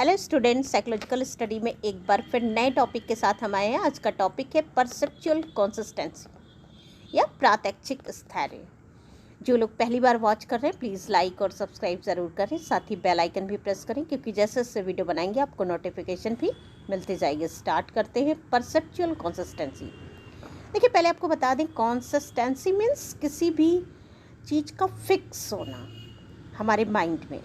Hello student, psychological study में एक बार फिर नए टॉपिक के साथ हम आए हैं। आज का टॉपिक है परसेप्चुअल कंसिस्टेंसी या प्रात्यक्षिक स्थैर्य। जो लोग पहली बार वॉच कर रहे हैं प्लीज़ लाइक और सब्सक्राइब ज़रूर करें, साथ ही बेल आइकन भी प्रेस करें क्योंकि जैसे जैसे वीडियो बनाएंगे आपको नोटिफिकेशन भी मिलती जाएगी। स्टार्ट करते हैं परसेप्चुअल कंसिस्टेंसी। देखिए, पहले आपको बता दें, कंसिस्टेंसी मीन्स किसी भी चीज़ का फिक्स होना हमारे माइंड में,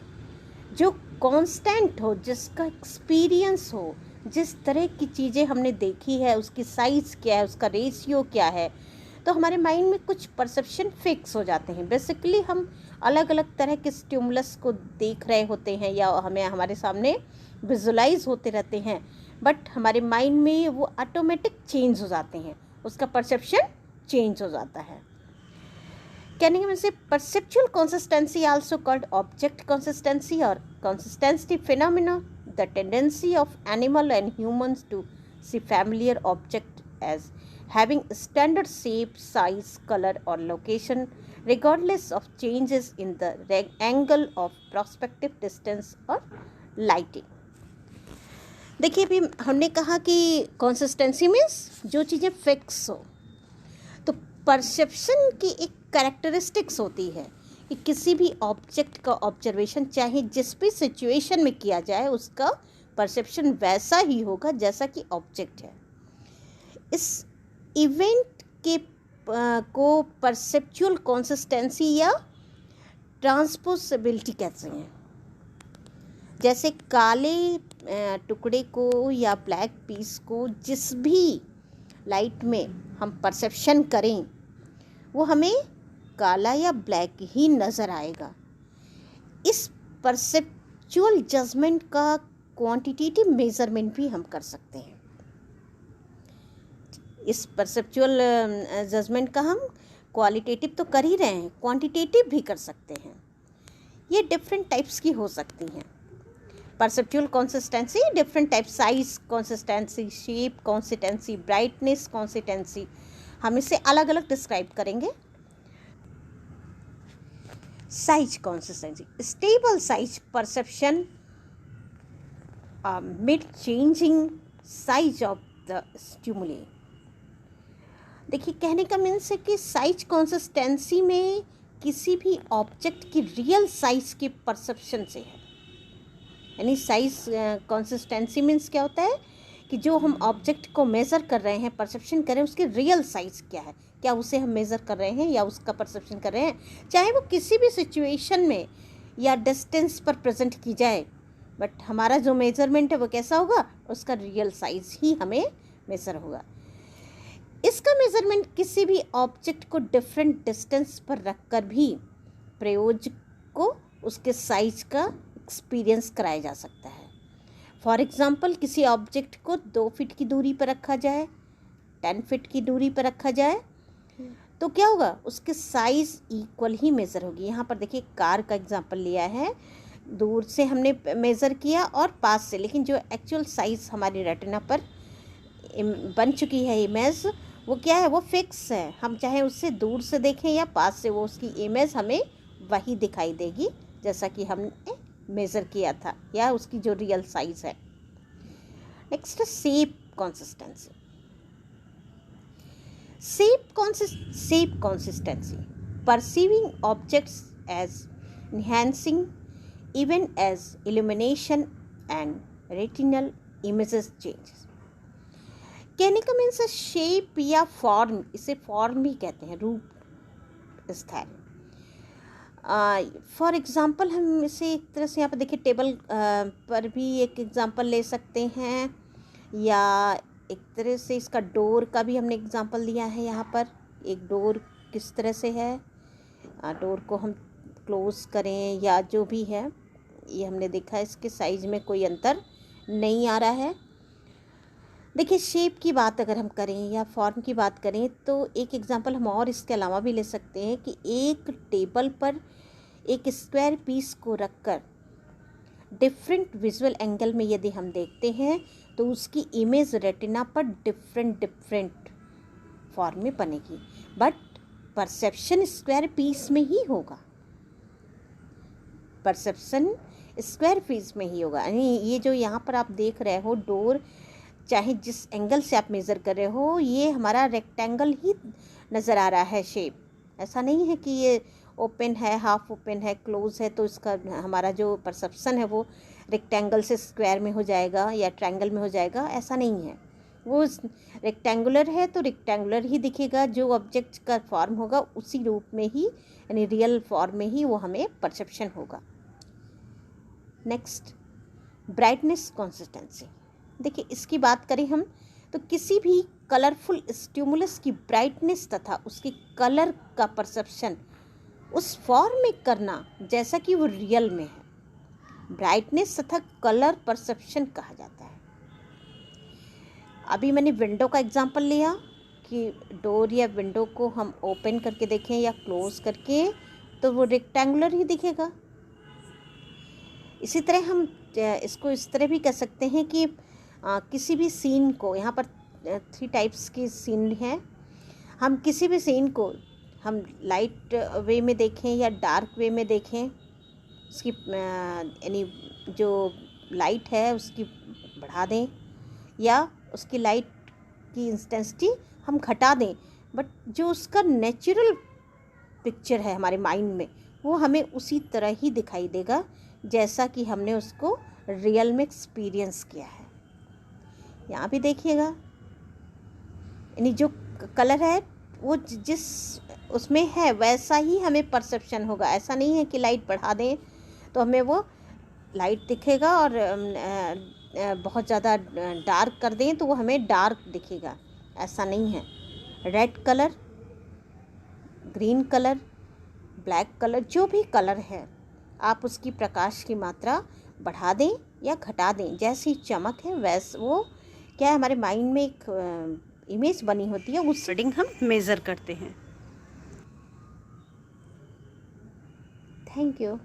जो कांस्टेंट हो, जिसका एक्सपीरियंस हो, जिस तरह की चीज़ें हमने देखी है, उसकी साइज़ क्या है, उसका रेशियो क्या है, तो हमारे माइंड में कुछ परसेप्शन फिक्स हो जाते हैं। बेसिकली हम अलग अलग तरह के स्टिमुलस को देख रहे होते हैं या हमें हमारे सामने विजुलाइज होते रहते हैं, बट हमारे माइंड में वो ऑटोमेटिक चेंज हो जाते हैं, उसका परसेप्शन चेंज हो जाता है। कहने के मतलब perceptual consistency also called object consistency और consistency phenomena, the tendency of animal and humans to see familiar object as having standard shape, size, color or location regardless of changes in the angle of perspective, distance or lighting। देखिए, अभी हमने कहा कि consistency means जो चीज़ें fix हो, तो perception की एक कैरेक्टरिस्टिक्स होती है कि किसी भी ऑब्जेक्ट का ऑब्जर्वेशन चाहे जिस भी सिचुएशन में किया जाए उसका परसेप्शन वैसा ही होगा जैसा कि ऑब्जेक्ट है। इस इवेंट के को परसेप्चुअल कंसिस्टेंसी या ट्रांसपोसिबिलिटी कहते हैं। जैसे काले टुकड़े को या ब्लैक पीस को जिस भी लाइट में हम परसेप्शन करें वो हमें काला या ब्लैक ही नज़र आएगा। इस परसेप्चुअल जजमेंट का क्वांटिटेटिव मेजरमेंट भी हम कर सकते हैं। इस परसेप्चुअल जजमेंट का हम क्वालिटेटिव तो कर ही रहे हैं, क्वांटिटेटिव भी कर सकते हैं। ये डिफरेंट टाइप्स की हो सकती हैं। Perceptual consistency different type, size consistency, shape consistency, brightness consistency, हम इसे अलग अलग डिस्क्राइब करेंगे। Size consistency, stable size perception mid changing size of the stimuli. देखिए, कहने का मीन्स है कि साइज कंसिस्टेंसी में किसी भी ऑब्जेक्ट की रियल साइज के परसेप्शन से है। यानी साइज कंसिस्टेंसी मीन्स क्या होता है कि जो हम ऑब्जेक्ट को मेज़र कर रहे हैं, परसेप्शन कर रहे हैं, उसकी रियल साइज़ क्या है, क्या उसे हम मेज़र कर रहे हैं या उसका परसेप्शन कर रहे हैं, चाहे वो किसी भी सिचुएशन में या डिस्टेंस पर प्रेजेंट की जाए, बट हमारा जो मेजरमेंट है वो कैसा होगा, उसका रियल साइज़ ही हमें मेज़र होगा। इसका मेजरमेंट किसी भी ऑब्जेक्ट को डिफरेंट डिस्टेंस पर रखकर भी प्रयोजक को उसके साइज का एक्सपीरियंस कराया जा सकता है। फॉर एग्ज़ाम्पल, किसी ऑब्जेक्ट को 2 फीट की दूरी पर रखा जाए, 10 फीट की दूरी पर रखा जाए, तो क्या होगा, उसके साइज़ इक्वल ही मेज़र होगी। यहाँ पर देखिए, कार का एग्जांपल लिया है, दूर से हमने मेज़र किया और पास से, लेकिन जो एक्चुअल साइज़ हमारी रेटिना पर बन चुकी है इमेज, वो क्या है, वो फिक्स है। हम चाहे उससे दूर से देखें या पास से, वो उसकी इमेज हमें वही दिखाई देगी जैसा कि हमने मेज़र किया था या उसकी जो रियल साइज़ है। Next, shape consistency. Shape consistency, perceiving objects as enhancing even as illumination and retinal images changes। कहने का मीन्स शेप या फॉर्म, इसे फॉर्म भी कहते हैं, रूप, स्थैर्य। फॉर एग्ज़ाम्पल हम इसे एक तरह से यहाँ पर देखिए, टेबल पर भी एक एग्ज़ाम्पल ले सकते हैं, या एक तरह से इसका डोर का भी हमने एग्ज़ाम्पल लिया है। यहाँ पर एक डोर किस तरह से है, डोर को हम क्लोज़ करें या जो भी है, ये हमने देखा, इसके साइज़ में कोई अंतर नहीं आ रहा है। देखिए, शेप की बात अगर हम करें या फॉर्म की बात करें तो एक एग्जांपल हम और इसके अलावा भी ले सकते हैं कि एक टेबल पर एक स्क्वायर पीस को रखकर डिफरेंट विजुअल एंगल में यदि हम देखते हैं तो उसकी इमेज रेटिना पर डिफरेंट फॉर्म में बनेगी, बट परसेप्शन स्क्वायर पीस में ही होगा। परसेप्शन स्क्वायर फेस में ही होगा। यानी ये जो यहाँ पर आप देख रहे हो डोर, चाहे जिस एंगल से आप मेज़र कर रहे हो, ये हमारा रेक्टेंगल ही नज़र आ रहा है शेप। ऐसा नहीं है कि ये ओपन है, हाफ ओपन है, क्लोज है, तो इसका हमारा जो परसेप्शन है वो रेक्टेंगल से स्क्वायर में हो जाएगा या ट्रायंगल में हो जाएगा, ऐसा नहीं है। वो रेक्टेंगुलर है तो रेक्टेंगुलर ही दिखेगा, जो ऑब्जेक्ट का फॉर्म होगा उसी रूप में ही, यानी रियल फॉर्म में ही वो हमें परसेप्शन होगा। Next, brightness consistency. देखिए, इसकी बात करें हम तो किसी भी कलरफुल स्टिमुलस की ब्राइटनेस तथा उसके कलर का परसेप्शन उस फॉर्म में करना जैसा कि वो रियल में है, ब्राइटनेस तथा कलर परसेप्शन कहा जाता है। अभी मैंने विंडो का एग्जांपल लिया कि डोर या विंडो को हम ओपन करके देखें या क्लोज करके तो वो रेक्टेंगुलर ही दिखेगा। इसी तरह हम इसको इस तरह भी कह सकते हैं कि किसी भी सीन को, यहाँ पर 3 टाइप्स की सीन हैं, हम किसी भी सीन को हम लाइट वे में देखें या डार्क वे में देखें, उसकी यानी जो लाइट है उसकी बढ़ा दें या उसकी लाइट की इंटेंसिटी हम घटा दें, बट जो उसका नेचुरल पिक्चर है हमारे माइंड में वो हमें उसी तरह ही दिखाई देगा जैसा कि हमने उसको रियल में एक्सपीरियंस किया है। यहाँ भी देखिएगा, यानी जो कलर है वो जिस उसमें है वैसा ही हमें परसेप्शन होगा। ऐसा नहीं है कि लाइट बढ़ा दें तो हमें वो लाइट दिखेगा और बहुत ज़्यादा डार्क कर दें तो वो हमें डार्क दिखेगा, ऐसा नहीं है। Red colour, green colour, black colour, जो भी कलर है आप उसकी प्रकाश की मात्रा बढ़ा दें या घटा दें, जैसी चमक है वैसे वो क्या है, हमारे माइंड में एक इमेज बनी होती है, उस रीडिंग हम मेज़र करते हैं। Thank you.